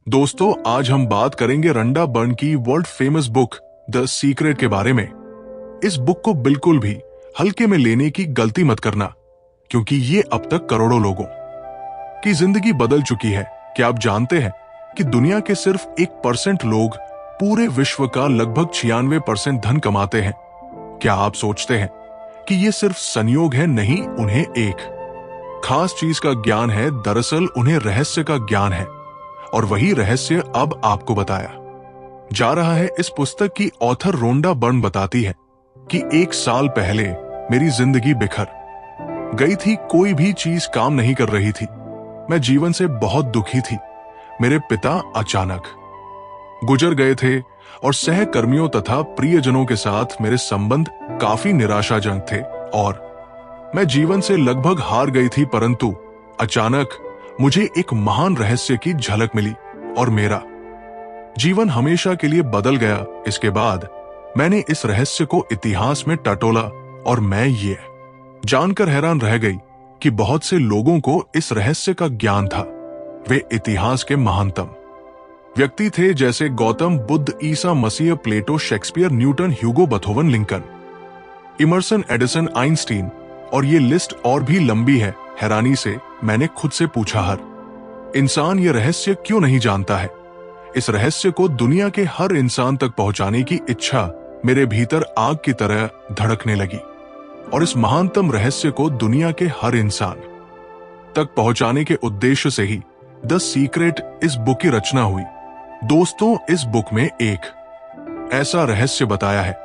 दोस्तों, आज हम बात करेंगे रंडा बर्न की world famous book the secret के बारे में। इस बुक को बिल्कुल भी हल्के में लेने की गलती मत करना, क्योंकि ये अब तक करोड़ों लोगों की जिंदगी बदल चुकी है। क्या आप जानते हैं कि दुनिया के सिर्फ 1% लोग पूरे विश्व का लगभग 96% धन कमाते हैं? क्या आप सोचते हैं कि ये सिर्फ संयोग है? नहीं, उन्हें एक खास चीज का ज्ञान है। दरअसल उन्हें रहस्य का ज्ञान है, और वही रहस्य अब आपको बताया जा रहा है। इस पुस्तक की ऑथर रोंडा बर्न बताती है कि 1 साल पहले मेरी जिंदगी बिखर गई थी। कोई भी चीज काम नहीं कर रही थी। मैं जीवन से बहुत दुखी थी। मेरे पिता अचानक गुजर गए थे और सहकर्मियों तथा प्रियजनों के साथ मेरे संबंध काफी निराशाजनक थे और मैं जीवन से लगभग हार गई थी। परंतु अचानक मुझे एक महान रहस्य की झलक मिली और मेरा जीवन हमेशा के लिए बदल गया। इसके बाद मैंने इस रहस्य को इतिहास में टटोला और मैं ये जानकर हैरान रह गई कि बहुत से लोगों को इस रहस्य का ज्ञान था। वे इतिहास के महानतम व्यक्ति थे, जैसे गौतम बुद्ध, ईसा मसीह, प्लेटो, शेक्सपियर, न्यूटन, ह्यूगो, बथोवन, लिंकन, इमर्सन, एडिसन, आइंस्टीन, और ये लिस्ट और भी लंबी है। हैरानी से मैंने खुद से पूछा, हर इंसान ये रहस्य क्यों नहीं जानता है? इस रहस्य को दुनिया के हर इंसान तक पहुंचाने की इच्छा मेरे भीतर आग की तरह धड़कने लगी, और इस महानतम रहस्य को दुनिया के हर इंसान तक पहुंचाने के उद्देश्य से ही द सीक्रेट इस बुक की रचना हुई। दोस्तों, इस बुक में एक ऐसा रहस्य बताया है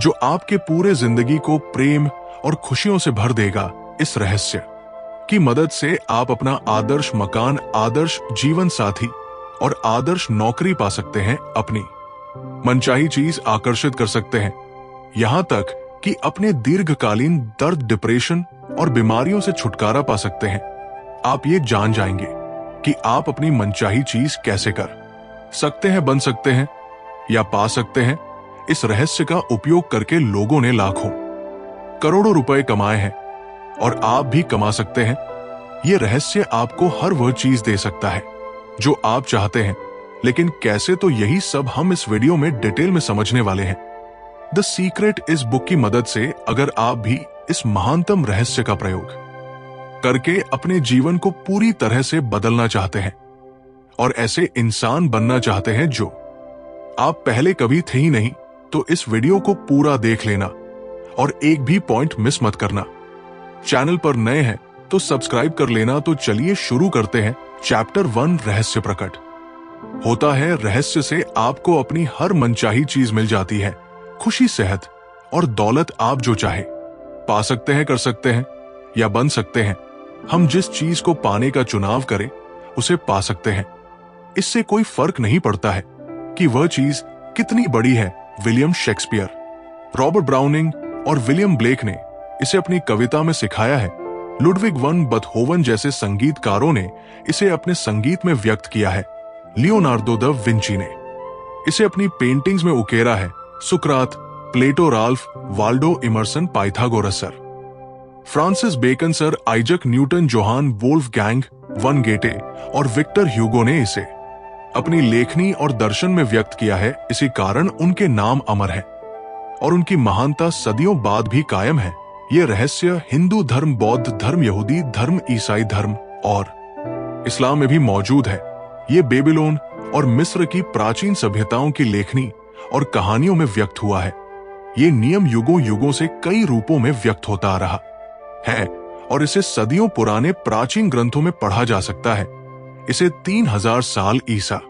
जो आपके पूरे जिंदगी को प्रेम और खुशियों से भर देगा। इस रहस्य की मदद से आप अपना आदर्श मकान, आदर्श जीवन साथी और आदर्श नौकरी पा सकते हैं। अपनी मनचाही चीज आकर्षित कर सकते हैं, यहां तक कि अपने दीर्घकालीन दर्द, डिप्रेशन और बीमारियों से छुटकारा पा सकते हैं। आप ये जान जाएंगे कि आप अपनी मनचाही चीज कैसे कर सकते हैं, बन सकते हैं या पा सकते हैं। इस रहस्य का उपयोग करके लोगों ने लाखों करोड़ों रुपए कमाए हैं, और आप भी कमा सकते हैं। यह रहस्य आपको हर वह चीज दे सकता है जो आप चाहते हैं, लेकिन कैसे, तो यही सब हम इस वीडियो में डिटेल में समझने वाले हैं। द सीक्रेट इस बुक की मदद से अगर आप भी इस महानतम रहस्य का प्रयोग करके अपने जीवन को पूरी तरह से बदलना चाहते हैं और ऐसे इंसान बनना चाहते हैं जो आप पहले कभी थे ही नहीं, तो इस वीडियो को पूरा देख लेना और एक भी पॉइंट मिस मत करना। चैनल पर नए हैं तो सब्सक्राइब कर लेना। तो चलिए शुरू करते हैं। चैप्टर 1, रहस्य प्रकट होता है। रहस्य से आपको अपनी हर मनचाही चीज मिल जाती है। खुशी, सेहत और दौलत आप जो चाहे पा सकते हैं, कर सकते हैं या बन सकते हैं। हम जिस चीज को पाने का चुनाव करें उसे पा सकते हैं। इससे कोई फर्क नहीं पड़ता है कि वह चीज कितनी बड़ी है। विलियम शेक्सपियर, रॉबर्ट ब्राउनिंग और विलियम ब्लेक ने इसे अपनी कविता में सिखाया है। लुडविग वन बथहोवन जैसे संगीतकारों ने इसे अपने संगीत में व्यक्त किया है। लियोनार्डो द विंची ने इसे अपनी पेंटिंग्स में उकेरा है। सुकरात, Plato, Ralph Waldo Emerson, Pythagoras sir, Francis Bacon sir, Isaac Newton, Johann Wolfgang von Goethe और विक्टर ह्यूगो ने इसे अपनी लेखनी और दर्शन में व्यक्त किया है। इसी कारण उनके नाम अमर है और उनकी महानता सदियों बाद भी कायम है। ये रहस्य हिंदू धर्म, बौद्ध धर्म, यहूदी धर्म, ईसाई धर्म और इस्लाम में भी मौजूद है। ये बेबीलोन और मिस्र की प्राचीन सभ्यताओं की लेखनी और कहानियों में व्यक्त हुआ है। ये नियम युगों युगों से कई रूपों में व्यक्त होता आ रहा है और इसे सदियों पुराने प्राचीन ग्रंथों में पढ़ा जा सकता है। इसे 3000 साल ईसा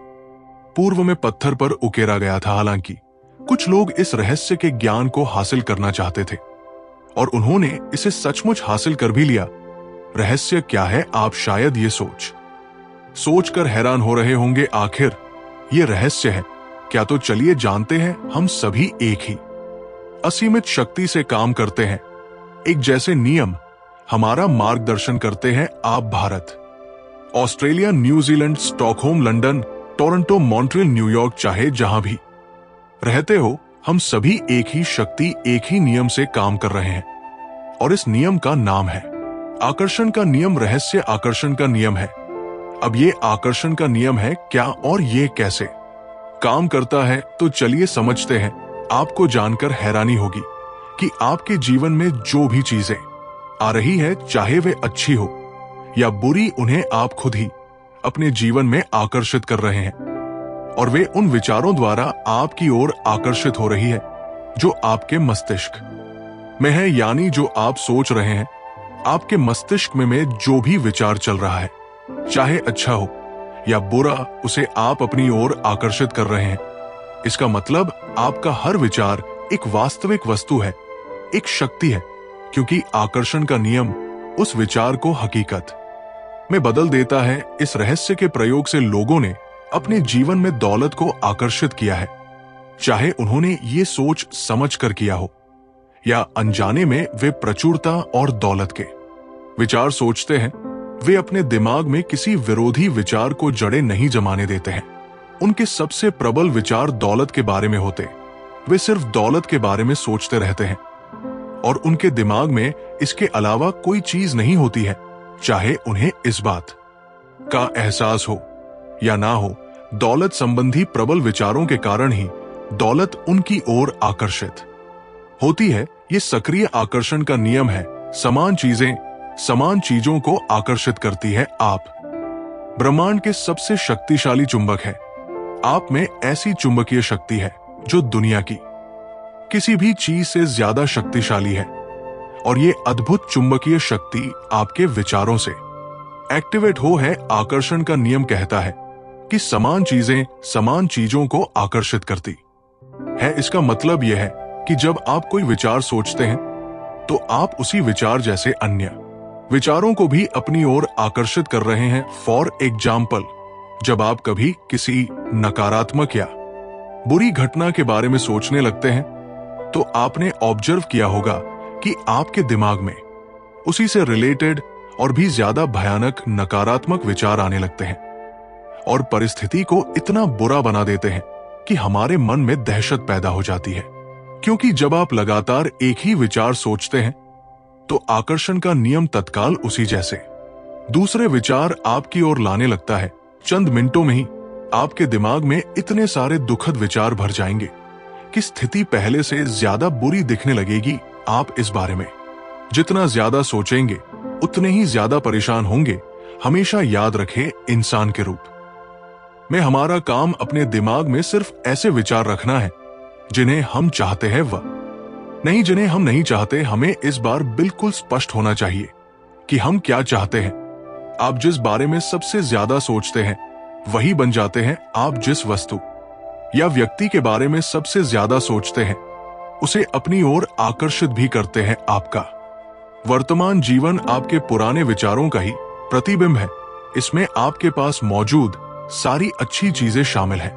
पूर्व में पत्थर पर उकेरा गया था। हालांकि कुछ लोग इस रहस्य के ज्ञान को हासिल करना चाहते थे और उन्होंने इसे सचमुच हासिल कर भी लिया। रहस्य क्या है, आप शायद ये सोचकर हैरान हो रहे होंगे। आखिर ये रहस्य है क्या? तो चलिए जानते हैं। हम सभी एक ही असीमित शक्ति से काम करते हैं। एक जैसे नियम हमारा मार्गदर्शन करते हैं। आप Bharat, Australia, New Zealand, Stockholm, London, Toronto, Montreal, New York, चाहे जहां भी रहते हो, हम सभी एक ही शक्ति, एक ही नियम से काम कर रहे हैं और इस नियम का नाम है आकर्षण का नियम। रहस्य आकर्षण का नियम है। अब ये आकर्षण का नियम है क्या और ये कैसे काम करता है, तो चलिए समझते हैं। आपको जानकर हैरानी होगी कि आपके जीवन में जो भी चीजें आ रही है, चाहे वे अच्छी हो या बुरी, उन्हें आप खुद ही अपने जीवन में आकर्षित कर रहे हैं और वे उन विचारों द्वारा आपकी ओर आकर्षित हो रही है जो आपके मस्तिष्क में है, यानी जो आप सोच रहे हैं। आपके मस्तिष्क में जो भी विचार चल रहा है, चाहे अच्छा हो या बुरा, उसे आप अपनी ओर आकर्षित कर रहे हैं। इसका मतलब आपका हर विचार एक वास्तविक वस्तु है, एक शक्ति है, क्योंकि आकर्षण का नियम उस विचार को हकीकत में बदल देता है। इस रहस्य के प्रयोग से लोगों ने अपने जीवन में दौलत को आकर्षित किया है, चाहे उन्होंने ये सोच समझ कर किया हो या अनजाने में। वे प्रचुरता और दौलत के विचार सोचते हैं। वे अपने दिमाग में किसी विरोधी विचार को जड़ें नहीं जमाने देते हैं। उनके सबसे प्रबल विचार दौलत के बारे में होते। वे सिर्फ दौलत के बारे में सोचते रहते हैं और उनके दिमाग में इसके अलावा कोई चीज नहीं होती है, चाहे उन्हें इस बात का एहसास हो या ना हो। दौलत संबंधी प्रबल विचारों के कारण ही दौलत उनकी ओर आकर्षित होती है। ये सक्रिय आकर्षण का नियम है। समान चीजें समान चीजों को आकर्षित करती है। आप ब्रह्मांड के सबसे शक्तिशाली चुंबक है। आप में ऐसी चुंबकीय शक्ति है जो दुनिया की किसी भी चीज से ज्यादा शक्तिशाली है और ये अद्भुत चुंबकीय शक्ति आपके विचारों से एक्टिवेट हो है। आकर्षण का नियम कहता है कि समान चीजें समान चीजों को आकर्षित करती है। इसका मतलब यह है कि जब आप कोई विचार सोचते हैं तो आप उसी विचार जैसे अन्य विचारों को भी अपनी ओर आकर्षित कर रहे हैं। फॉर एग्जाम्पल, जब आप कभी किसी नकारात्मक या बुरी घटना के बारे में सोचने लगते हैं तो आपने ऑब्जर्व किया होगा कि आपके दिमाग में उसी से रिलेटेड और भी ज्यादा भयानक नकारात्मक विचार आने लगते हैं और परिस्थिति को इतना बुरा बना देते हैं कि हमारे मन में दहशत पैदा हो जाती है। क्योंकि जब आप लगातार एक ही विचार सोचते हैं तो आकर्षण का नियम तत्काल उसी जैसे दूसरे विचार आपकी ओर लाने लगता है। चंद मिनटों में ही आपके दिमाग में इतने सारे दुखद विचार भर जाएंगे कि स्थिति पहले से ज्यादा बुरी दिखने लगेगी। आप इस बारे में जितना ज्यादा सोचेंगे उतने ही ज्यादा परेशान होंगे। हमेशा याद रखें, इंसान के रूप में हमारा काम अपने दिमाग में सिर्फ ऐसे विचार रखना है जिन्हें हम चाहते हैं, वह नहीं जिन्हें हम नहीं चाहते। हमें इस बार बिल्कुल स्पष्ट होना चाहिए कि हम क्या चाहते हैं। आप जिस बारे में सबसे ज्यादा सोचते हैं वही बन जाते हैं। आप जिस वस्तु या व्यक्ति के बारे में सबसे ज्यादा सोचते हैं उसे अपनी ओर आकर्षित भी करते हैं। आपका वर्तमान जीवन आपके पुराने विचारों का ही प्रतिबिंब है। इसमें आपके पास मौजूद सारी अच्छी चीजें शामिल हैं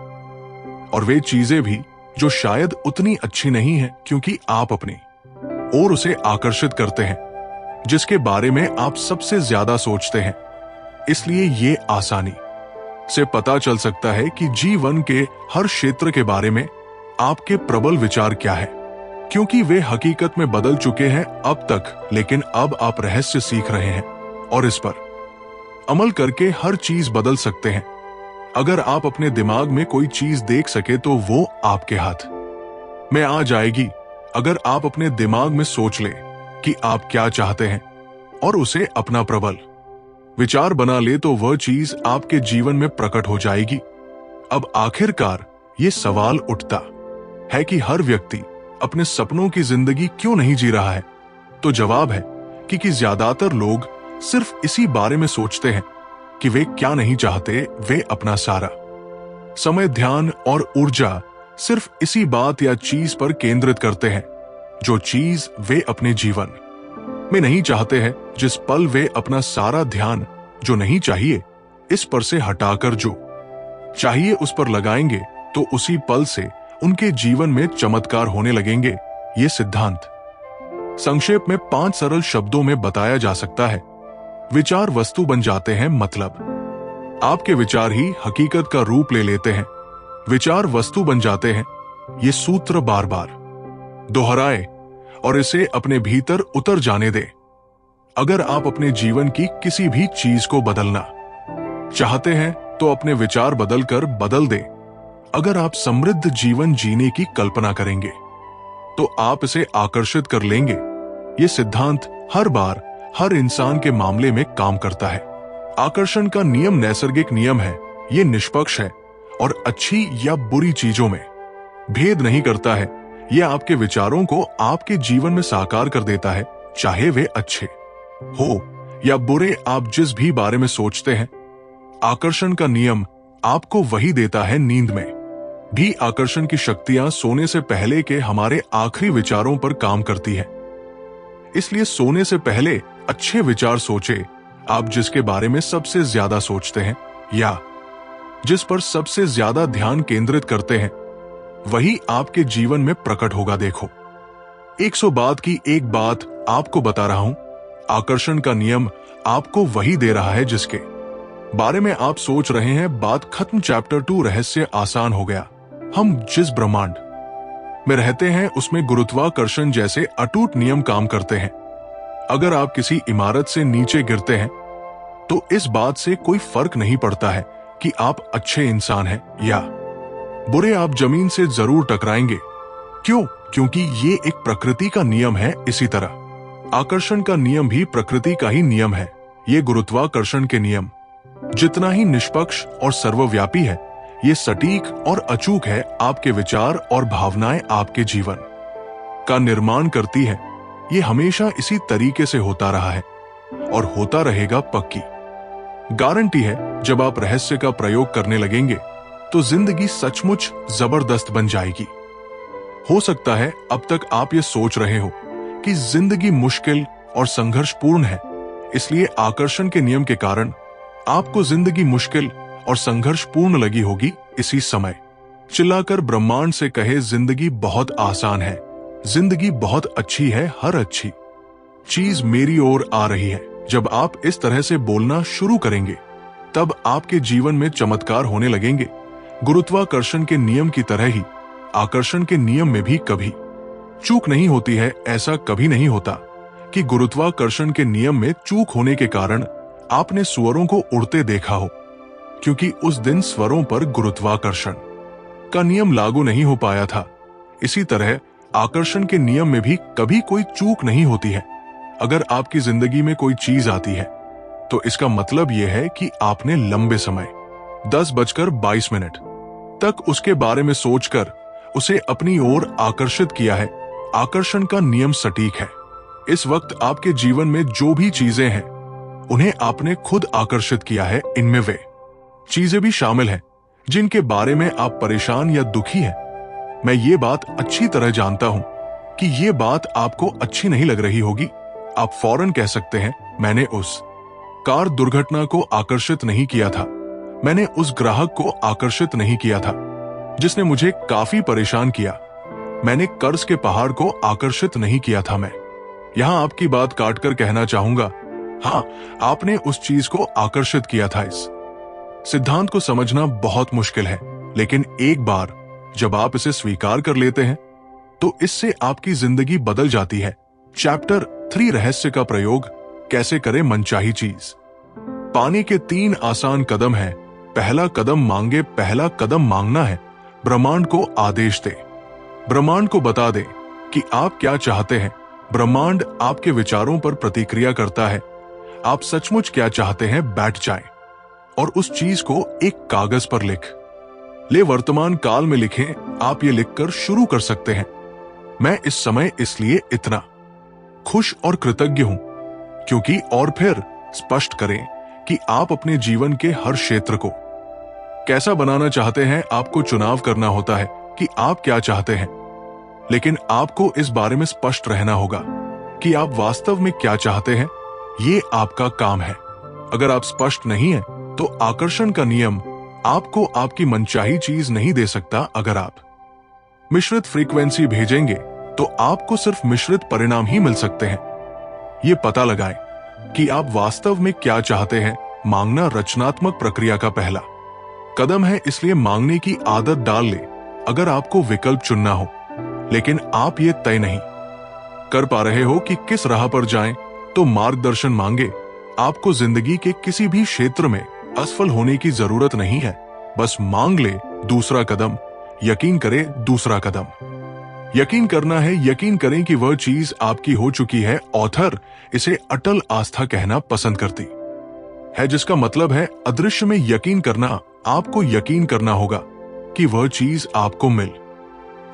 और वे चीजें भी जो शायद उतनी अच्छी नहीं है, क्योंकि आप अपनी ओर उसे आकर्षित करते हैं जिसके बारे में आप सबसे ज्यादा सोचते हैं। इसलिए ये आसानी से पता चल सकता है कि जीवन के हर क्षेत्र के बारे में आपके प्रबल विचार क्या है, क्योंकि वे हकीकत में बदल चुके हैं अब तक। लेकिन अब आप रहस्य सीख रहे हैं और इस पर अमल करके हर चीज बदल सकते हैं। अगर आप अपने दिमाग में कोई चीज देख सके तो वो आपके हाथ में आ जाएगी। अगर आप अपने दिमाग में सोच ले कि आप क्या चाहते हैं और उसे अपना प्रबल विचार बना ले तो वह चीज आपके जीवन में प्रकट हो जाएगी। अब आखिरकार ये सवाल उठता है कि हर व्यक्ति अपने सपनों की जिंदगी क्यों नहीं जी रहा है? तो जवाब है कि ज्यादातर लोग सिर्फ इसी बारे में सोचते हैं कि वे क्या नहीं चाहते। वे अपना सारा समय, ध्यान और ऊर्जा सिर्फ इसी बात या चीज पर केंद्रित करते हैं जो चीज वे अपने जीवन में नहीं चाहते हैं। जिस पल वे अपना सारा ध्यान जो नहीं चाहिए इस पर से हटाकर जो चाहिए उस पर लगाएंगे तो उसी पल से उनके जीवन में चमत्कार होने लगेंगे। ये सिद्धांत संक्षेप में 5 सरल शब्दों में बताया जा सकता है। विचार वस्तु बन जाते हैं, मतलब आपके विचार ही हकीकत का रूप ले लेते हैं। विचार वस्तु बन जाते हैं। ये सूत्र बार बार दोहराए और इसे अपने भीतर उतर जाने दे। अगर आप अपने जीवन की किसी भी चीज को बदलना चाहते हैं तो अपने विचार बदलकर बदल दें। अगर आप समृद्ध जीवन जीने की कल्पना करेंगे तो आप इसे आकर्षित कर लेंगे। ये सिद्धांत हर बार हर इंसान के मामले में काम करता है। आकर्षण का नियम नैसर्गिक नियम है। ये निष्पक्ष है और अच्छी या बुरी चीजों में भेद नहीं करता है। ये आपके विचारों को आपके जीवन में साकार कर देता है, चाहे वे अच्छे हो या बुरे। आप जिस भी बारे में सोचते हैं, आकर्षण का नियम आपको वही देता है। नींद में भी आकर्षण की शक्तियां सोने से पहले के हमारे आखिरी विचारों पर काम करती है। इसलिए सोने से पहले अच्छे विचार सोचे। आप जिसके बारे में सबसे ज्यादा सोचते हैं या जिस पर सबसे ज्यादा ध्यान केंद्रित करते हैं, वही आपके जीवन में प्रकट होगा। देखो, 100 बात की एक बात आपको बता रहा हूं। आकर्षण का नियम आपको वही दे रहा है जिसके बारे में आप सोच रहे हैं। बात खत्म। चैप्टर 2 रहस्य आसान हो गया। हम जिस ब्रह्मांड में रहते हैं उसमें गुरुत्वाकर्षण जैसे अटूट नियम काम करते हैं। अगर आप किसी इमारत से नीचे गिरते हैं तो इस बात से कोई फर्क नहीं पड़ता है कि आप अच्छे इंसान हैं या बुरे। आप जमीन से जरूर टकराएंगे। क्यों? क्योंकि ये एक प्रकृति का नियम है। इसी तरह आकर्षण का नियम भी प्रकृति का ही नियम है। ये गुरुत्वाकर्षण के नियम जितना ही निष्पक्ष और सर्वव्यापी है, ये सटीक और अचूक है। आपके विचार और भावनाएं आपके जीवन का निर्माण करती है। ये हमेशा इसी तरीके से होता रहा है और होता रहेगा। पक्की गारंटी है, जब आप रहस्य का प्रयोग करने लगेंगे तो जिंदगी सचमुच जबरदस्त बन जाएगी। हो सकता है अब तक आप ये सोच रहे हो कि जिंदगी मुश्किल और संघर्षपूर्ण है, इसलिए आकर्षण के नियम के कारण आपको जिंदगी मुश्किल और संघर्षपूर्ण लगी होगी। इसी समय चिल्लाकर ब्रह्मांड से कहे, जिंदगी बहुत आसान है, जिंदगी बहुत अच्छी है, हर अच्छी चीज मेरी ओर आ रही है। जब आप इस तरह से बोलना शुरू करेंगे, तब आपके जीवन में चमत्कार होने लगेंगे। गुरुत्वाकर्षण के नियम की तरह ही आकर्षण के नियम में भी कभी चूक नहीं होती है। ऐसा कभी नहीं होता कि गुरुत्वाकर्षण के नियम में चूक होने के कारण आपने सुअरों को उड़ते देखा हो, क्योंकि उस दिन स्वरों पर गुरुत्वाकर्षण का नियम लागू नहीं हो पाया था। इसी तरह आकर्षण के नियम में भी कभी कोई चूक नहीं होती है। अगर आपकी जिंदगी में कोई चीज आती है तो इसका मतलब यह है कि आपने लंबे समय 10:22 तक उसके बारे में सोचकर उसे अपनी ओर आकर्षित किया है। आकर्षण का नियम सटीक है। इस वक्त आपके जीवन में जो भी चीजें हैं, उन्हें आपने खुद आकर्षित किया है। इनमें वे चीजें भी शामिल हैं जिनके बारे में आप परेशान या दुखी हैं। मैं ये बात अच्छी तरह जानता हूं कि ये बात आपको अच्छी नहीं लग रही होगी। आप फौरन कह सकते हैं, मैंने उस कार दुर्घटना को आकर्षित नहीं किया था, मैंने उस ग्राहक को आकर्षित नहीं किया था जिसने मुझे काफी परेशान किया, मैंने कर्ज के पहाड़ को आकर्षित नहीं किया था। मैं यहां आपकी बात काटकर कहना चाहूंगा, हाँ, आपने उस चीज को आकर्षित किया था। इस सिद्धांत को समझना बहुत मुश्किल है, लेकिन एक बार जब आप इसे स्वीकार कर लेते हैं तो इससे आपकी जिंदगी बदल जाती है। चैप्टर 3 रहस्य का प्रयोग कैसे करें मनचाही चीज। पाने के 3 आसान कदम हैं। पहला कदम मांगे। पहला कदम मांगना है। ब्रह्मांड को आदेश दे, ब्रह्मांड को बता दे कि आप क्या चाहते हैं। ब्रह्मांड आपके विचारों पर प्रतिक्रिया करता है। आप सचमुच क्या चाहते हैं, बैठ जाएं और उस चीज को एक कागज पर लिख ले। वर्तमान काल में लिखें। आप ये लिखकर शुरू कर सकते हैं, मैं इस समय इसलिए इतना खुश और कृतज्ञ हूं क्योंकि, और फिर स्पष्ट करें कि आप अपने जीवन के हर क्षेत्र को कैसा बनाना चाहते हैं। आपको चुनाव करना होता है कि आप क्या चाहते हैं, लेकिन आपको इस बारे में स्पष्ट रहना होगा कि आप वास्तव में क्या चाहते हैं। ये आपका काम है। अगर आप स्पष्ट नहीं हैं, तो आकर्षण का नियम आपको आपकी मनचाही चीज नहीं दे सकता। अगर आप मिश्रित फ्रीक्वेंसी भेजेंगे तो आपको सिर्फ मिश्रित परिणाम ही मिल सकते हैं। ये पता लगाएं कि आप वास्तव में क्या चाहते हैं। मांगना रचनात्मक प्रक्रिया का पहला कदम है, इसलिए मांगने की आदत डाल ले। अगर आपको विकल्प चुनना हो, लेकिन आप ये तय नहीं कर पा रहे हो कि किस राह पर जाएं, तो मार्गदर्शन मांगे। आपको जिंदगी के किसी भी क्षेत्र में असफल होने की जरूरत नहीं है, बस मांग ले दूसरा कदम, यकीन करे दूसरा कदम। यकीन करना है, यकीन करें कि वह चीज आपकी हो चुकी है। ऑथर इसे अटल आस्था कहना पसंद करती है, जिसका मतलब है अदृश्य में यकीन करना। आपको यकीन करना होगा कि वह चीज आपको मिल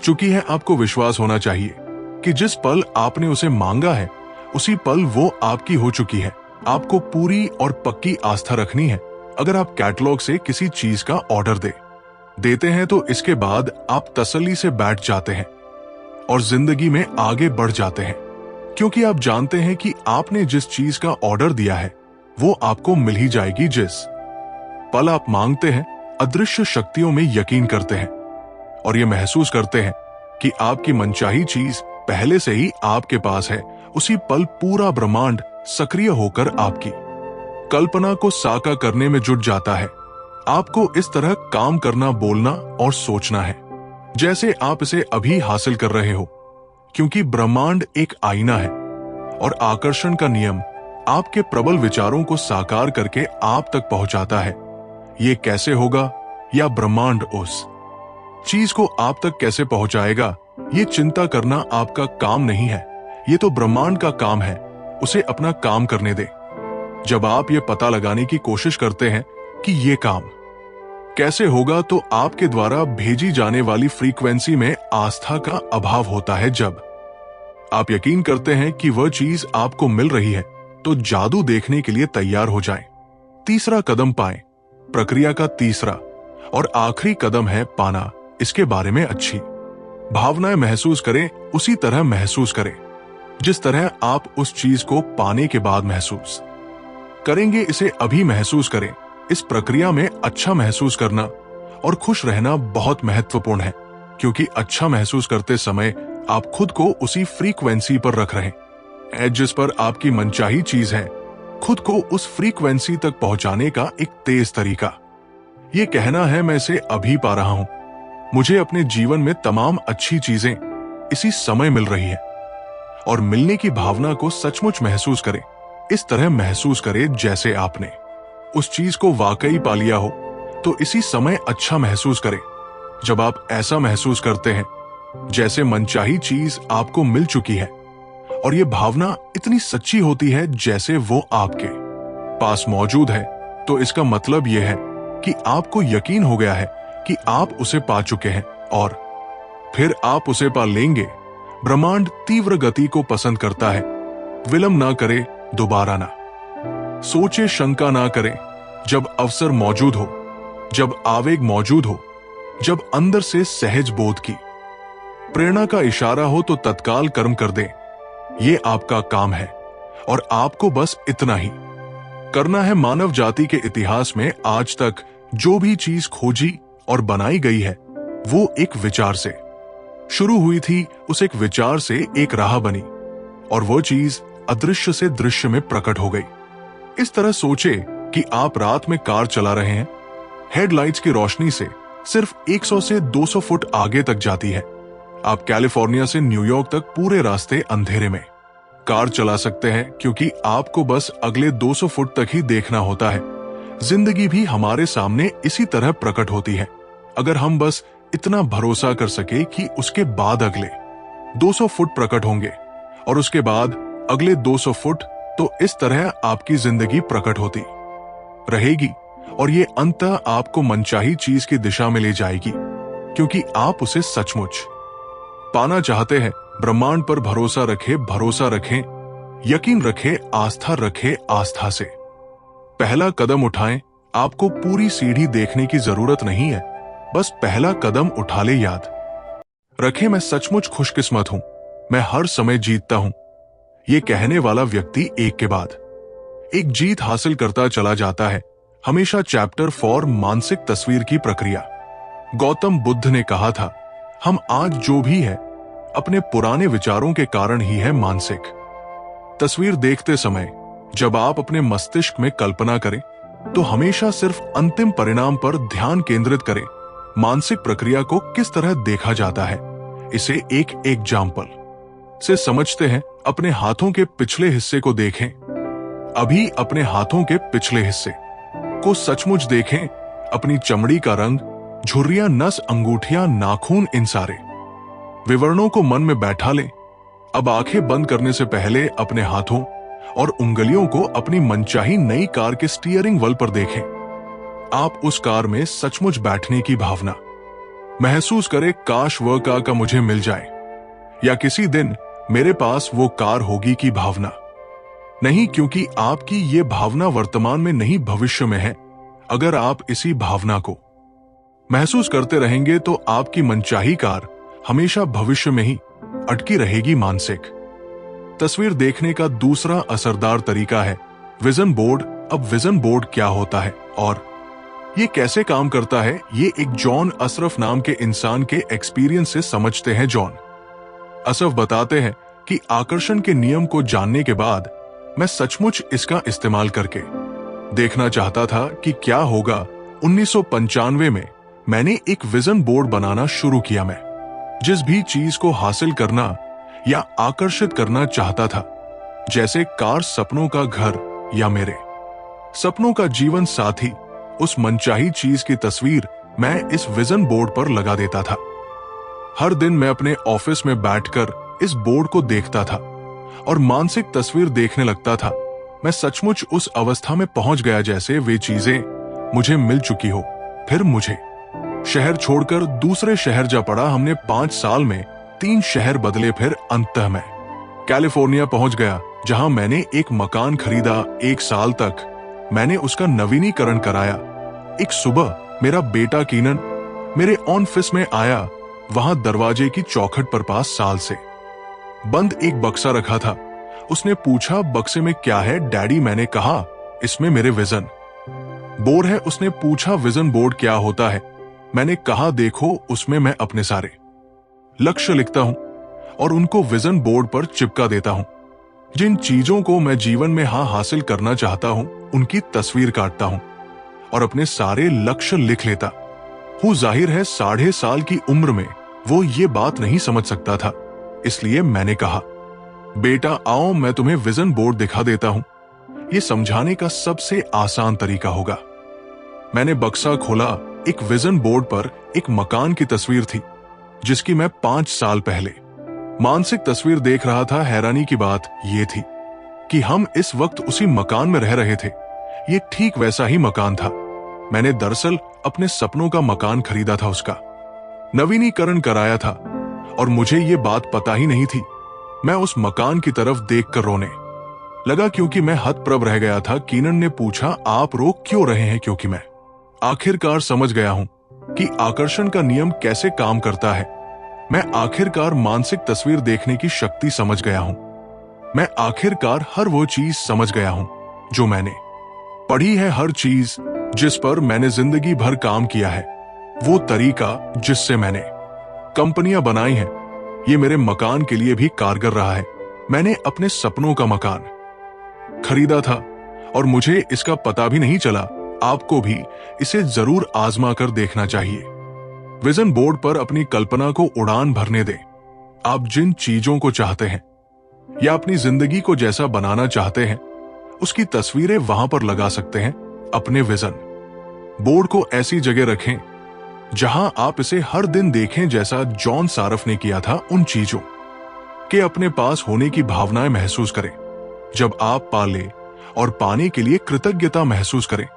चुकी है। आपको विश्वास होना चाहिए कि जिस पल आपने उसे मांगा है उसी पल वो आपकी हो चुकी है। आपको पूरी और पक्की आस्था रखनी है। अगर आप कैटलॉग से किसी चीज का ऑर्डर देते हैं तो इसके बाद आप तसल्ली से बैठ जाते हैं और जिंदगी में आगे बढ़ जाते हैं, क्योंकि आप जानते हैं कि आपने जिस चीज का ऑर्डर दिया है वो आपको मिल ही जाएगी। जिस पल आप मांगते हैं, अदृश्य शक्तियों में यकीन करते हैं और ये महसूस करते हैं कि आपकी मनचाही चीज पहले से ही आपके पास है, उसी पल पूरा ब्रह्मांड सक्रिय होकर आपकी कल्पना को साकार करने में जुट जाता है। आपको इस तरह काम करना, बोलना और सोचना है जैसे आप इसे अभी हासिल कर रहे हो, क्योंकि ब्रह्मांड एक आईना है और आकर्षण का नियम आपके प्रबल विचारों को साकार करके आप तक पहुंचाता है। ये कैसे होगा या ब्रह्मांड उस चीज को आप तक कैसे पहुंचाएगा, ये चिंता करना आपका काम नहीं है। ये तो ब्रह्मांड का काम है, उसे अपना काम करने दे। जब आप ये पता लगाने की कोशिश करते हैं कि ये काम कैसे होगा, तो आपके द्वारा भेजी जाने वाली फ्रीक्वेंसी में आस्था का अभाव होता है। जब आप यकीन करते हैं कि वह चीज आपको मिल रही है, तो जादू देखने के लिए तैयार हो जाएं। तीसरा कदम पाएं। प्रक्रिया का तीसरा और आखिरी कदम है पाना। इसके बारे में अच्छी भावनाएं महसूस करें, उसी तरह महसूस करें जिस तरह आप उस चीज को पाने के बाद महसूस करेंगे। इसे अभी महसूस करें। इस प्रक्रिया में अच्छा महसूस करना और खुश रहना बहुत महत्वपूर्ण है, क्योंकि अच्छा महसूस करते समय आप खुद को उसी फ्रीक्वेंसी पर रख रहे हैं जिस पर आपकी मनचाही चीज है। खुद को उस फ्रीक्वेंसी तक पहुंचाने का एक तेज तरीका ये कहना है, मैं इसे अभी पा रहा हूं, मुझे अपने जीवन में तमाम अच्छी चीजें इसी समय मिल रही है। और मिलने की भावना को सचमुच महसूस करें। इस तरह महसूस करें जैसे आपने उस चीज को वाकई पा लिया हो। तो इसी समय अच्छा महसूस करें। जब आप ऐसा महसूस करते हैं जैसे मनचाही चीज आपको मिल चुकी है और ये भावना इतनी सच्ची होती है जैसे वो आपके पास मौजूद है, तो इसका मतलब यह है कि आपको यकीन हो गया है कि आप उसे पा चुके हैं और फिर आप उसे पा लेंगे। ब्रह्मांड तीव्र गति को पसंद करता है। विलंब ना करे, दोबारा ना सोचे, शंका ना करें। जब अवसर मौजूद हो, जब आवेग मौजूद हो, जब अंदर से सहज बोध की प्रेरणा का इशारा हो, तो तत्काल कर्म कर दें। ये आपका काम है और आपको बस इतना ही करना है। मानव जाति के इतिहास में आज तक जो भी चीज खोजी और बनाई गई है वो एक विचार से शुरू हुई थी। उस एक विचार से एक राह बनी और वो चीज अदृश्य से दृश्य में प्रकट हो गई। इस तरह सोचे कि आप रात में कार चला रहे हैं। हेडलाइट्स की रोशनी से सिर्फ 100 से 200 फुट आगे तक जाती है। आप कैलिफोर्निया से न्यूयॉर्क तक पूरे रास्ते अंधेरे में कार चला सकते हैं, क्योंकि आपको बस अगले 200 फुट तक ही देखना होता है। जिंदगी भी हमारे सामने इसी तरह प्रकट होती है, अगर हम बस इतना भरोसा कर सके कि उसके बाद अगले 200 फुट प्रकट होंगे और उसके बाद अगले 200 फुट। तो इस तरह आपकी जिंदगी प्रकट होती रहेगी और ये अंततः आपको मनचाही चीज की दिशा में ले जाएगी, क्योंकि आप उसे सचमुच पाना चाहते हैं। ब्रह्मांड पर भरोसा रखें, यकीन रखें, आस्था रखें, आस्था से पहला कदम उठाएं। आपको पूरी सीढ़ी देखने की जरूरत नहीं है, बस पहला कदम उठा ले। याद रखें, मैं सचमुच खुशकिस्मत हूं, मैं हर समय जीतता हूं। ये कहने वाला व्यक्ति एक के बाद एक जीत हासिल करता चला जाता है। हमेशा चैप्टर 4 मानसिक तस्वीर की प्रक्रिया। गौतम बुद्ध ने कहा था, हम आज जो भी है अपने पुराने विचारों के कारण ही है। मानसिक तस्वीर देखते समय जब आप अपने मस्तिष्क में कल्पना करें, तो हमेशा सिर्फ अंतिम परिणाम पर ध्यान केंद्रित करें। मानसिक प्रक्रिया को किस तरह देखा जाता है, इसे एक एग्जाम्पल से समझते हैं। अपने हाथों के पिछले हिस्से को देखें। अभी अपने हाथों के पिछले हिस्से को सचमुच देखें, अपनी चमड़ी का रंग, झुर्रियां, नस, अंगूठियां, नाखून, इन सारे विवरणों को मन में बैठा लें। अब आंखें बंद करने से पहले अपने हाथों और उंगलियों को अपनी मनचाही नई कार के स्टीयरिंग व्हील पर देखें। आप उस कार में सचमुच बैठने की भावना महसूस करें। काश वह कार मुझे मिल जाए, या किसी दिन मेरे पास वो कार होगी की भावना। नहीं, क्योंकि आपकी ये भावना वर्तमान में नहीं, भविष्य में है। अगर आप इसी भावना को महसूस करते रहेंगे तो आपकी मनचाही कार हमेशा भविष्य में ही अटकी रहेगी। मानसिक तस्वीर देखने का दूसरा असरदार तरीका है विजन बोर्ड। अब विजन बोर्ड क्या होता है और ये कैसे काम करता है, ये एक जॉन असरफ नाम के इंसान के एक्सपीरियंस से समझते हैं। जॉन असरफ बताते हैं कि आकर्षण के नियम को जानने के बाद मैं सचमुच इसका इस्तेमाल करके देखना चाहता था कि क्या होगा। 1995 में मैंने एक विजन बोर्ड बनाना शुरू किया। मैं जिस भी चीज को हासिल करना या आकर्षित करना चाहता था, जैसे कार, सपनों का घर या मेरे सपनों का जीवन साथी, उस मनचाही चीज की तस्वीर मैं इस विजन बोर्ड पर लगा देता था। हर दिन मैं अपने ऑफिस में बैठकर इस बोर्ड को देखता था और मानसिक तस्वीर देखने लगता था। मैं सचमुच उस अवस्था में पहुंच गया जैसे वे चीजें मुझे मिल चुकी हो। फिर मुझे शहर छोड़कर दूसरे शहर जा पड़ा। हमने 5 साल में 3 शहर बदले। फिर अंततः मैं कैलिफोर्निया पहुंच गया, जहां मैंने एक मकान खरीदा। 1 साल तक मैंने उसका नवीनीकरण कराया। एक सुबह मेरा बेटा कीनन मेरे ऑफिस में आया। वहां दरवाजे की चौखट पर पास साल से बंद एक बक्सा रखा था। उसने पूछा, बक्से में क्या है डैडी? मैंने कहा, इसमें मेरे विजन बोर्ड है। उसने पूछा, विजन बोर्ड क्या होता है? मैंने कहा, देखो, उसमें मैं अपने सारे लक्ष्य लिखता हूं और उनको विजन बोर्ड पर चिपका देता हूं। जिन चीजों को मैं जीवन में हासिल करना चाहता हूं, उनकी तस्वीर काटता हूं और अपने सारे लक्ष्य लिख लेता हूं। जाहिर है 1.5 साल की उम्र में वो ये बात नहीं समझ सकता था, इसलिए मैंने कहा, बेटा आओ, मैं तुम्हें विजन बोर्ड दिखा देता हूं। ये समझाने का सबसे आसान तरीका होगा। मैंने बक्सा खोला। एक विजन बोर्ड पर एक मकान की तस्वीर थी, जिसकी मैं 5 साल पहले मानसिक तस्वीर देख रहा था। हैरानी की बात यह थी कि हम इस वक्त उसी मकान में रह रहे थे। ये ठीक वैसा ही मकान था। मैंने दरअसल अपने सपनों का मकान खरीदा था, उसका नवीनीकरण कराया था और मुझे ये बात पता ही नहीं थी। मैं उस मकान की तरफ देखकर रोने लगा, क्योंकि मैं हतप्रभ रह गया था। कीनन ने पूछा, आप रो क्यों रहे हैं? क्योंकि मैं आखिरकार समझ गया हूं कि आकर्षण का नियम कैसे काम करता है। मैं आखिरकार मानसिक तस्वीर देखने की शक्ति समझ गया हूं। मैं आखिरकार हर वो चीज समझ गया हूं जो मैंने पढ़ी है, हर चीज जिस पर मैंने जिंदगी भर काम किया है, वो तरीका जिससे मैंने कंपनियां बनाई हैं, ये मेरे मकान के लिए भी कारगर रहा है। मैंने अपने सपनों का मकान खरीदा था और मुझे इसका पता भी नहीं चला। आपको भी इसे जरूर आजमा कर देखना चाहिए। विजन बोर्ड पर अपनी कल्पना को उड़ान भरने दें। आप जिन चीजों को चाहते हैं या अपनी जिंदगी को जैसा बनाना चाहते हैं, उसकी तस्वीरें वहां पर लगा सकते हैं। अपने विजन बोर्ड को ऐसी जगह रखें जहां आप इसे हर दिन देखें, जैसा जॉन सारफ ने किया था। उन चीजों के अपने पास होने की भावनाएं महसूस करें। जब आप पाले और पाने के लिए कृतज्ञता महसूस करें,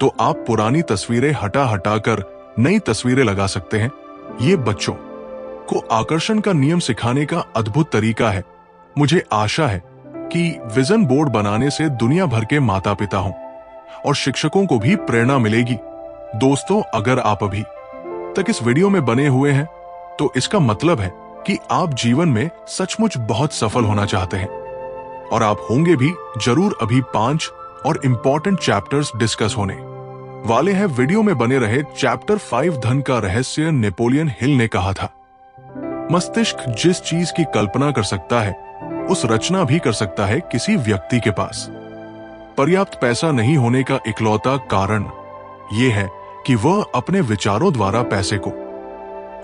तो आप पुरानी तस्वीरें हटा हटाकर नई तस्वीरें लगा सकते हैं। ये बच्चों को आकर्षण का नियम सिखाने का अद्भुत तरीका है। मुझे आशा है कि विजन बोर्ड बनाने से दुनिया भर के माता पिता हों और शिक्षकों को भी प्रेरणा मिलेगी। दोस्तों, अगर आप अभी तक इस वीडियो में बने हुए हैं, तो इसका मतलब है कि आप जीवन में सचमुच बहुत सफल होना चाहते हैं और आप होंगे भी जरूर। अभी 5 और इंपॉर्टेंट चैप्टर्स डिस्कस होने वाले हैं। वीडियो में बने रहे। चैप्टर 5, धन का रहस्य। नेपोलियन हिल ने कहा था, मस्तिष्क जिस चीज की कल्पना कर सकता है, उस रचना भी कर सकता है। किसी व्यक्ति के पास पर्याप्त पैसा नहीं होने का इकलौता कारण यह है कि वह अपने विचारों द्वारा पैसे को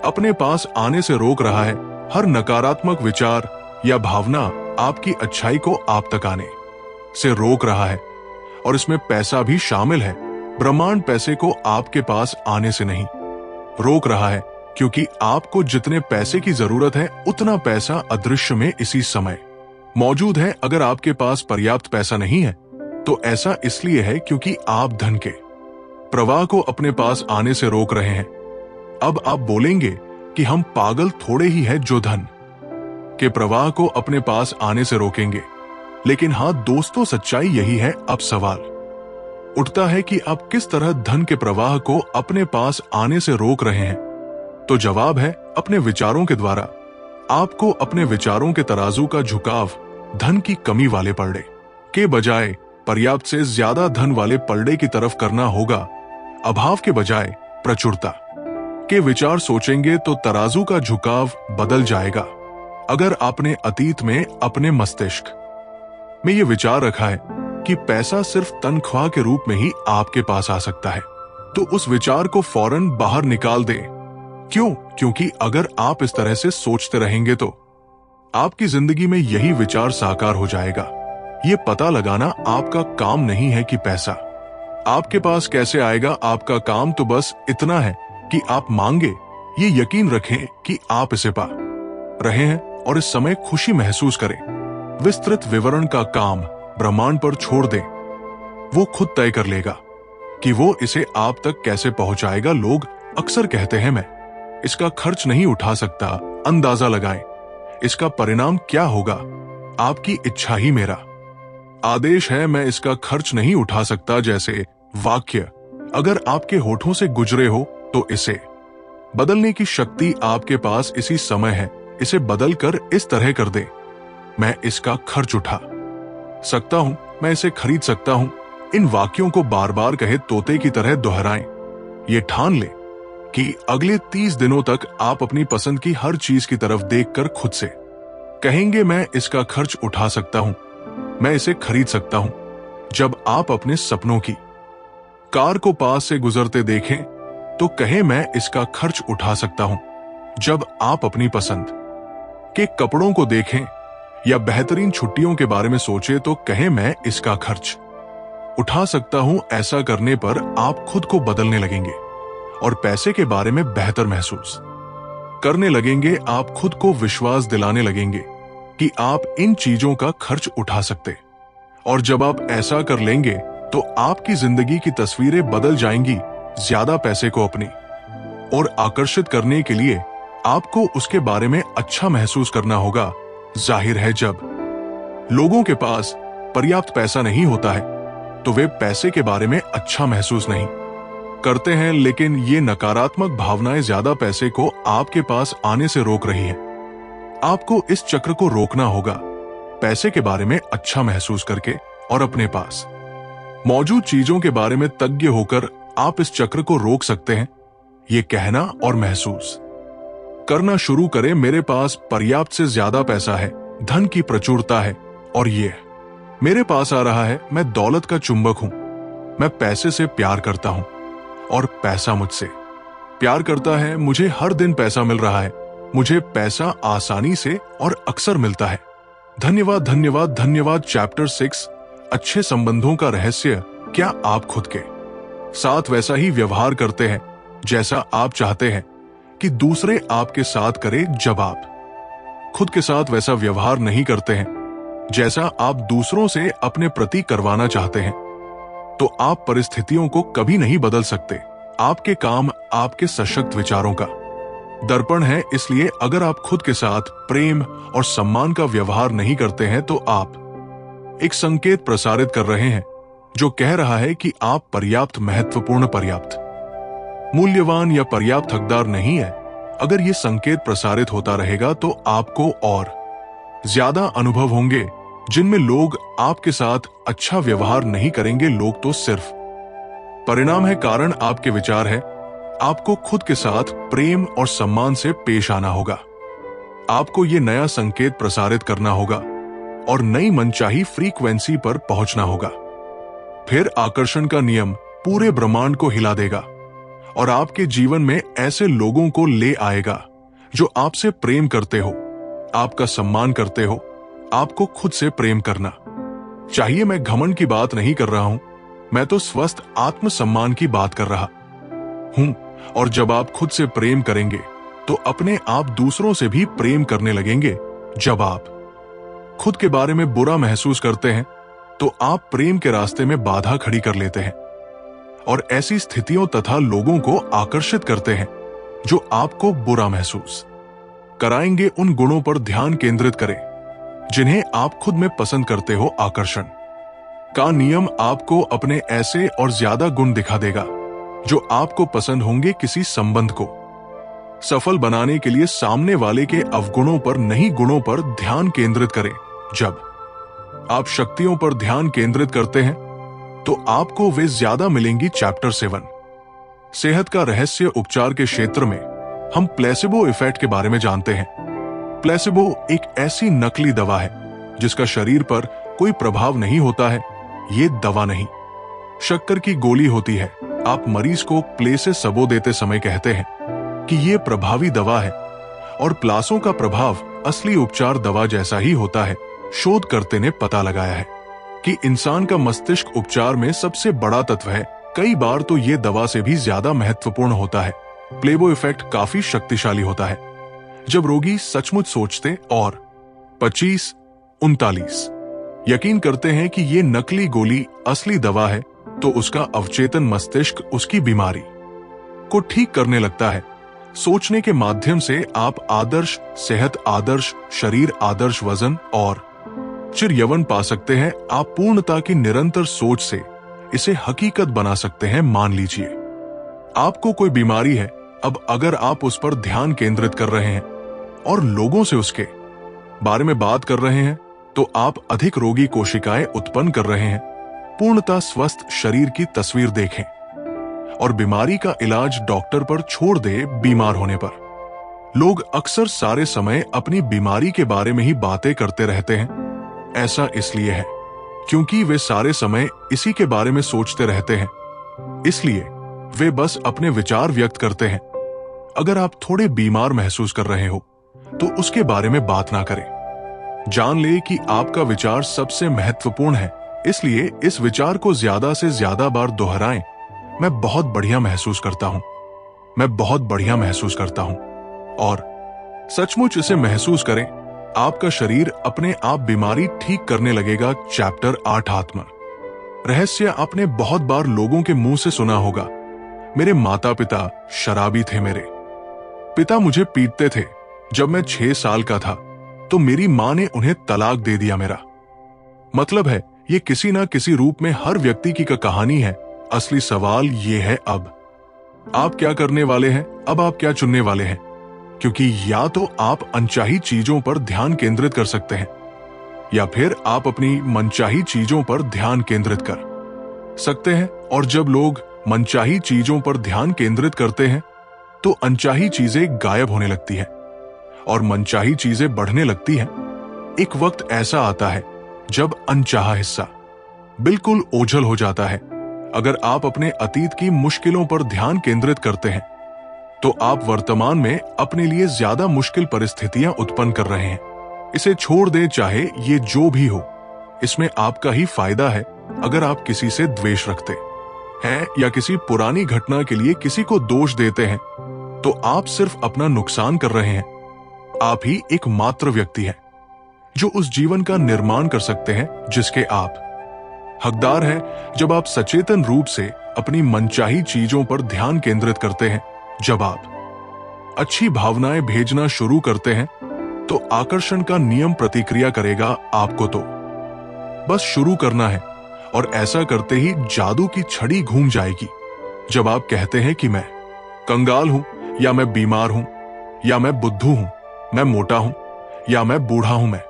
अपने पास आने से रोक रहा है। हर नकारात्मक विचार या भावना आपकी अच्छाई को आप तक आने से रोक रहा है और इसमें पैसा भी शामिल है। ब्रह्मांड पैसे को आपके पास आने से नहीं रोक रहा है, क्योंकि आपको जितने पैसे की जरूरत है उतना पैसा अदृश्य में इसी समय मौजूद है। अगर आपके पास पर्याप्त पैसा नहीं है तो ऐसा इसलिए है क्योंकि आप धन के प्रवाह को अपने पास आने से रोक रहे हैं। अब आप बोलेंगे कि हम पागल थोड़े ही हैं जो धन के प्रवाह को अपने पास आने से रोकेंगे। लेकिन हां दोस्तों, सच्चाई यही है। अब सवाल उठता है कि आप किस तरह धन के प्रवाह को अपने पास आने से रोक रहे हैं। तो जवाब है अपने विचारों के द्वारा। आपको अपने विचारों के तराजू का झुकाव धन की कमी वाले पलड़े के बजाय पर्याप्त से ज्यादा धन वाले पलड़े की तरफ करना होगा। अभाव के बजाय प्रचुरता के विचार सोचेंगे तो तराजू का झुकाव बदल जाएगा। अगर आपने अतीत में अपने मस्तिष्क में यह विचार रखा है कि पैसा सिर्फ तनख्वाह के रूप में ही आपके पास आ सकता है, तो उस विचार को फौरन बाहर निकाल दें। क्यों? क्योंकि अगर आप इस तरह से सोचते रहेंगे तो आपकी जिंदगी में यही विचार साकार हो जाएगा। ये पता लगाना आपका काम नहीं है कि पैसा आपके पास कैसे आएगा। आपका काम तो बस इतना है कि आप मांगे, ये यकीन रखें कि आप इसे पा रहे हैं और इस समय खुशी महसूस करें। विस्तृत विवरण का काम ब्रह्मांड पर छोड़ दें, वो खुद तय कर लेगा कि वो इसे आप तक कैसे पहुंचाएगा। लोग अक्सर कहते हैं मैं इसका खर्च नहीं उठा सकता। अंदाजा लगाएं इसका परिणाम क्या होगा। आपकी इच्छा ही मेरा आदेश है। मैं इसका खर्च नहीं उठा सकता जैसे वाक्य अगर आपके होठों से गुजरे हो तो इसे बदलने की शक्ति आपके पास इसी समय है। इसे बदलकर इस तरह कर दे, मैं इसका खर्च उठा सकता हूं, मैं इसे खरीद सकता हूं। इन वाक्यों को बार बार कहे तोते की तरह दोहराएं। ये ठान ले कि अगले 30 दिनों तक आप अपनी पसंद की हर चीज की तरफ देखकर खुद से कहेंगे मैं इसका खर्च उठा सकता हूं, मैं इसे खरीद सकता हूं। जब आप अपने सपनों की कार को पास से गुजरते देखें तो कहें मैं इसका खर्च उठा सकता हूं। जब आप अपनी पसंद के कपड़ों को देखें या बेहतरीन छुट्टियों के बारे में सोचे तो कहें मैं इसका खर्च उठा सकता हूं। ऐसा करने पर आप खुद को बदलने लगेंगे और पैसे के बारे में बेहतर महसूस करने लगेंगे। आप खुद को विश्वास दिलाने लगेंगे कि आप इन चीजों का खर्च उठा सकते। और जब आप ऐसा कर लेंगे तो आपकी जिंदगी की तस्वीरें बदल जाएंगी। ज्यादा पैसे को अपनी और आकर्षित करने के लिए आपको उसके बारे में अच्छा महसूस करना होगा। जाहिर है जब लोगों के पास पर्याप्त पैसा नहीं होता है तो वे पैसे के बारे में अच्छा महसूस नहीं करते हैं। लेकिन ये नकारात्मक भावनाएं ज्यादा पैसे को आपके पास आने से रोक रही हैं। आपको इस चक्र को रोकना होगा, पैसे के बारे में अच्छा महसूस करके और अपने पास मौजूद चीजों के बारे में तज्ञ होकर आप इस चक्र को रोक सकते हैं। ये कहना और महसूस करना शुरू करें मेरे पास पर्याप्त से ज्यादा पैसा है, धन की प्रचुरता है और ये मेरे पास आ रहा है। मैं दौलत का चुंबक हूं, मैं पैसे से प्यार करता हूं और पैसा मुझसे प्यार करता है। मुझे हर दिन पैसा मिल रहा है, मुझे पैसा आसानी से और अक्सर मिलता है। धन्यवाद धन्यवाद धन्यवाद। चैप्टर 6 अच्छे संबंधों का रहस्य। क्या आप खुद के साथ वैसा ही व्यवहार करते हैं जैसा आप चाहते हैं कि दूसरे आपके साथ करें? जब आप खुद के साथ वैसा व्यवहार नहीं करते हैं जैसा आप दूसरों से अपने प्रति करवाना चाहते हैं तो आप परिस्थितियों को कभी नहीं बदल सकते। आपके काम आपके सशक्त विचारों का दर्पण है। इसलिए अगर आप खुद के साथ प्रेम और सम्मान का व्यवहार नहीं करते हैं तो आप एक संकेत प्रसारित कर रहे हैं जो कह रहा है कि आप पर्याप्त महत्वपूर्ण, पर्याप्त मूल्यवान या पर्याप्त हकदार नहीं है। अगर ये संकेत प्रसारित होता रहेगा तो आपको और ज्यादा अनुभव होंगे जिनमें लोग आपके साथ अच्छा व्यवहार नहीं करेंगे। लोग तो सिर्फ परिणाम है, कारण आपके विचार है। आपको खुद के साथ प्रेम और सम्मान से पेश आना होगा। आपको ये नया संकेत प्रसारित करना होगा और नई मनचाही फ्रीक्वेंसी पर पहुंचना होगा। फिर आकर्षण का नियम पूरे ब्रह्मांड को हिला देगा और आपके जीवन में ऐसे लोगों को ले आएगा जो आपसे प्रेम करते हो, आपका सम्मान करते हो। आपको खुद से प्रेम करना चाहिए। मैं घमंड की बात नहीं कर रहा हूं, मैं तो स्वस्थ आत्मसम्मान की बात कर रहा हूं। और जब आप खुद से प्रेम करेंगे तो अपने आप दूसरों से भी प्रेम करने लगेंगे। जब आप खुद के बारे में बुरा महसूस करते हैं तो आप प्रेम के रास्ते में बाधा खड़ी कर लेते हैं और ऐसी स्थितियों तथा लोगों को आकर्षित करते हैं जो आपको बुरा महसूस कराएंगे। उन गुणों पर ध्यान केंद्रित करें जिन्हें आप खुद में पसंद करते हो। आकर्षण का नियम आपको अपने ऐसे और ज्यादा गुण दिखा देगा जो आपको पसंद होंगे। किसी संबंध को सफल बनाने के लिए सामने वाले के अवगुणों पर नहीं, गुणों पर ध्यान केंद्रित करें। जब आप शक्तियों पर ध्यान केंद्रित करते हैं तो आपको वे ज्यादा मिलेंगी। चैप्टर 7 सेहत का रहस्य। उपचार के क्षेत्र में हम प्लेसिबो इफेक्ट के बारे में जानते हैं। प्लेसिबो एक ऐसी नकली दवा है जिसका शरीर पर कोई प्रभाव नहीं होता है। ये दवा नहीं, शक्कर की गोली होती है। आप मरीज को प्लेसिबो देते समय कहते हैं कि ये प्रभावी दवा है और प्लासो का प्रभाव असली उपचार दवा जैसा ही होता है। शोधकर्ता ने पता लगाया है कि इंसान का मस्तिष्क उपचार में सबसे बड़ा तत्व है। कई बार तो ये दवा से भी ज्यादा महत्वपूर्ण होता है। प्लेबो इफेक्ट काफी शक्तिशाली होता है जब रोगी सचमुच सोचते और 25-39 यकीन करते हैं कि ये नकली गोली असली दवा है तो उसका अवचेतन मस्तिष्क उसकी बीमारी को ठीक करने लगता है। सोचने के माध्यम से आप आदर्श सेहत, आदर्श शरीर, आदर्श वजन और चिर यौवन पा सकते हैं। आप पूर्णता की निरंतर सोच से इसे हकीकत बना सकते हैं। मान लीजिए आपको कोई बीमारी है। अब अगर आप उस पर ध्यान केंद्रित कर रहे हैं और लोगों से उसके बारे में बात कर रहे हैं तो आप अधिक रोगी कोशिकाएं उत्पन्न कर रहे हैं। पूर्णता स्वस्थ शरीर की तस्वीर देखें और बीमारी का इलाज डॉक्टर पर छोड़ दे। बीमार होने पर लोग अक्सर सारे समय अपनी बीमारी के बारे में ही बातें करते रहते हैं। ऐसा इसलिए है क्योंकि वे सारे समय इसी के बारे में सोचते रहते हैं, इसलिए वे बस अपने विचार व्यक्त करते हैं। अगर आप थोड़े बीमार महसूस कर रहे हो तो उसके बारे में बात ना करें। जान ले कि आपका विचार सबसे महत्वपूर्ण है, इसलिए इस विचार को ज्यादा से ज्यादा बार दोहराएं। मैं बहुत बढ़िया महसूस करता हूं, मैं बहुत बढ़िया महसूस करता हूं, और सचमुच इसे महसूस करें। आपका शरीर अपने आप बीमारी ठीक करने लगेगा। चैप्टर 8 आत्मा रहस्य। आपने बहुत बार लोगों के मुंह से सुना होगा, मेरे माता पिता शराबी थे, मेरे पिता मुझे पीटते थे। जब मैं 6 साल का था तो मेरी मां ने उन्हें तलाक दे दिया। मेरा मतलब है ये किसी ना किसी रूप में हर व्यक्ति की कहानी है। असली सवाल ये है, अब आप क्या करने वाले हैं? अब आप क्या चुनने वाले हैं? क्योंकि या तो आप अनचाही चीजों पर ध्यान केंद्रित कर सकते हैं या फिर आप अपनी मनचाही चीजों पर ध्यान केंद्रित कर सकते हैं। और जब लोग मनचाही चीजों पर ध्यान केंद्रित करते हैं तो अनचाही चीजें गायब होने लगती हैं और मनचाही चीजें बढ़ने लगती हैं। एक वक्त ऐसा आता है जब अनचाहा हिस्सा बिल्कुल ओझल हो जाता है। अगर आप अपने अतीत की मुश्किलों पर ध्यान केंद्रित करते हैं तो आप वर्तमान में अपने लिए ज्यादा मुश्किल परिस्थितियां उत्पन्न कर रहे हैं। इसे छोड़ दें, चाहे ये जो भी हो, इसमें आपका ही फायदा है। अगर आप किसी से द्वेष रखते हैं या किसी पुरानी घटना के लिए किसी को दोष देते हैं तो आप सिर्फ अपना नुकसान कर रहे हैं। आप ही एकमात्र व्यक्ति हैं जो उस जीवन का निर्माण कर सकते हैं जिसके आप हकदार हैं। जब आप सचेतन रूप से अपनी मनचाही चीजों पर ध्यान केंद्रित करते हैं, जब आप अच्छी भावनाएं भेजना शुरू करते हैं तो आकर्षण का नियम प्रतिक्रिया करेगा। आपको तो बस शुरू करना है और ऐसा करते ही जादू की छड़ी घूम जाएगी। जब आप कहते हैं कि मैं कंगाल हूं या मैं बीमार हूं या मैं बुद्धू हूं, मैं मोटा हूं या मैं बूढ़ा हूं, मैं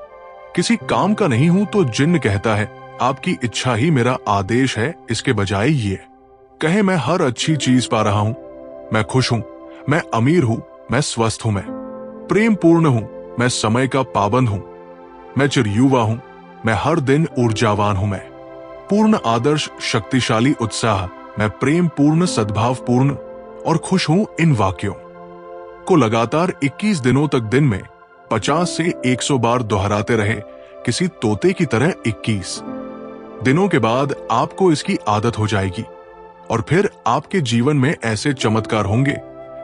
किसी काम का नहीं हूं, तो जिन्न कहता है आपकी इच्छा ही मेरा आदेश है। इसके बजाय ये कहे मैं हर अच्छी चीज पा रहा हूं, मैं खुश हूं, मैं अमीर हूं, मैं स्वस्थ हूं, मैं प्रेम पूर्ण हूं, मैं समय का पाबंद हूं, मैं चिरयुवा हूं, मैं हर दिन ऊर्जावान हूं, मैं पूर्ण आदर्श शक्तिशाली उत्साह, मैं प्रेम पूर्ण सद्भावपूर्ण और खुश हूं। इन वाक्यों को लगातार 21 दिनों तक दिन में 50 से 100 बार दोहराते रहे, किसी तोते की तरह 21 दिनों के बाद आपको इसकी आदत हो जाएगी और फिर आपके जीवन में ऐसे चमत्कार होंगे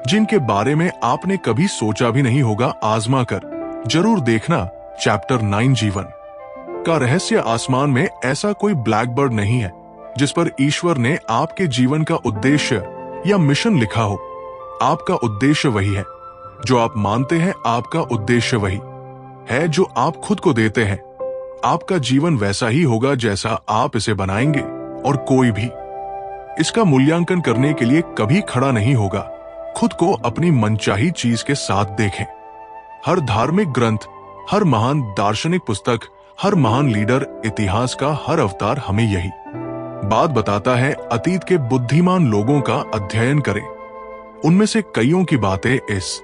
जिनके बारे में आपने कभी सोचा भी नहीं होगा। आजमा कर जरूर देखना चैप्टर 9 जीवन का रहस्य। आसमान में ऐसा कोई ब्लैक बर्ड नहीं है जिस पर ईश्वर ने आपके जीवन का उद्देश्य या मिशन लिखा हो। आपका उद्देश्य वही है जो आप मानते हैं, आपका उद्देश्य वही है जो आप खुद को देते हैं। आपका जीवन वैसा ही होगा जैसा आप इसे बनाएंगे और कोई भी इसका मूल्यांकन करने के लिए कभी खड़ा नहीं होगा। खुद को अपनी मनचाही चीज के साथ देखें। हर धार्मिक ग्रंथ, हर महान दार्शनिक पुस्तक, हर महान लीडर, इतिहास का हर अवतार हमें यही बात बताता है। अतीत के बुद्धिमान लोगों का अध्ययन करें। उनमें से कईयों की बातें इस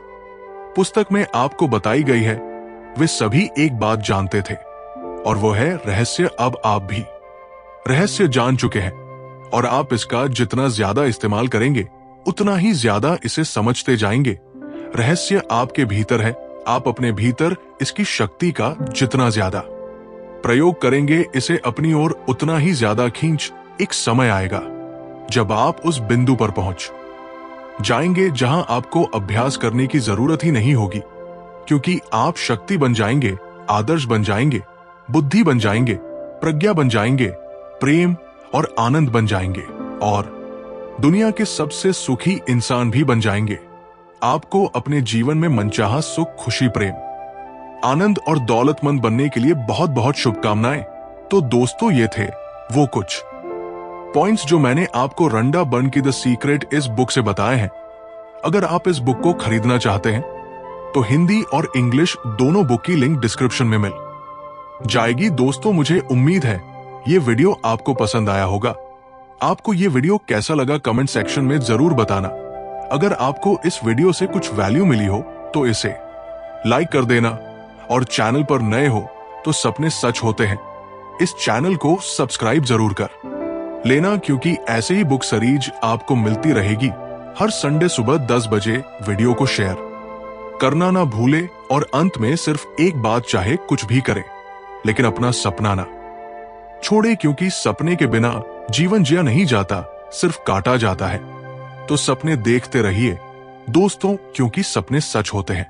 पुस्तक में आपको बताई गई है। वे सभी एक बात जानते थे और वो है रहस्य। अब आप भी रहस्य जान चुके हैं और आप इसका जितना ज्यादा इस्तेमाल करेंगे उतना ही ज्यादा इसे समझते जाएंगे। रहस्य आपके भीतर है। आप अपने भीतर इसकी शक्ति का जितना ज्यादा प्रयोग करेंगे, इसे अपनी ओर उतना ही ज्यादा खींच। एक समय आएगा जब आप उस बिंदु पर पहुंच जाएंगे जहां आपको अभ्यास करने की जरूरत ही नहीं होगी, क्योंकि आप शक्ति बन जाएंगे, आदर्श बन जाएंगे, बुद्धि बन जाएंगे, प्रज्ञा बन जाएंगे, प्रेम और आनंद बन जाएंगे और दुनिया के सबसे सुखी इंसान भी बन जाएंगे। आपको अपने जीवन में मनचाहा सुख, खुशी, प्रेम, आनंद और दौलतमंद बनने के लिए बहुत बहुत शुभकामनाएं। तो दोस्तों, ये थे वो कुछ पॉइंट्स जो मैंने आपको रंडा बर्न की द सीक्रेट इस बुक से बताए हैं। अगर आप इस बुक को खरीदना चाहते हैं तो हिंदी और इंग्लिश दोनों बुक की लिंक डिस्क्रिप्शन में मिल जाएगी। दोस्तों, मुझे उम्मीद है ये वीडियो आपको पसंद आया होगा। आपको ये वीडियो कैसा लगा कमेंट सेक्शन में जरूर बताना। अगर आपको इस वीडियो से कुछ वैल्यू मिली हो तो इसे लाइक कर देना और चैनल पर नए हो तो सपने सच होते हैं इस चैनल को सब्सक्राइब जरूर कर लेना, क्योंकि ऐसे ही बुक सीरीज आपको मिलती रहेगी। हर संडे सुबह 10 बजे वीडियो को शेयर करना ना भूले और अंत में सिर्फ एक बात, चाहे कुछ भी करे लेकिन अपना सपना ना छोड़े, क्योंकि सपने के बिना जीवन जिया नहीं जाता, सिर्फ काटा जाता है। तो सपने देखते रहिए दोस्तों, क्योंकि सपने सच होते हैं।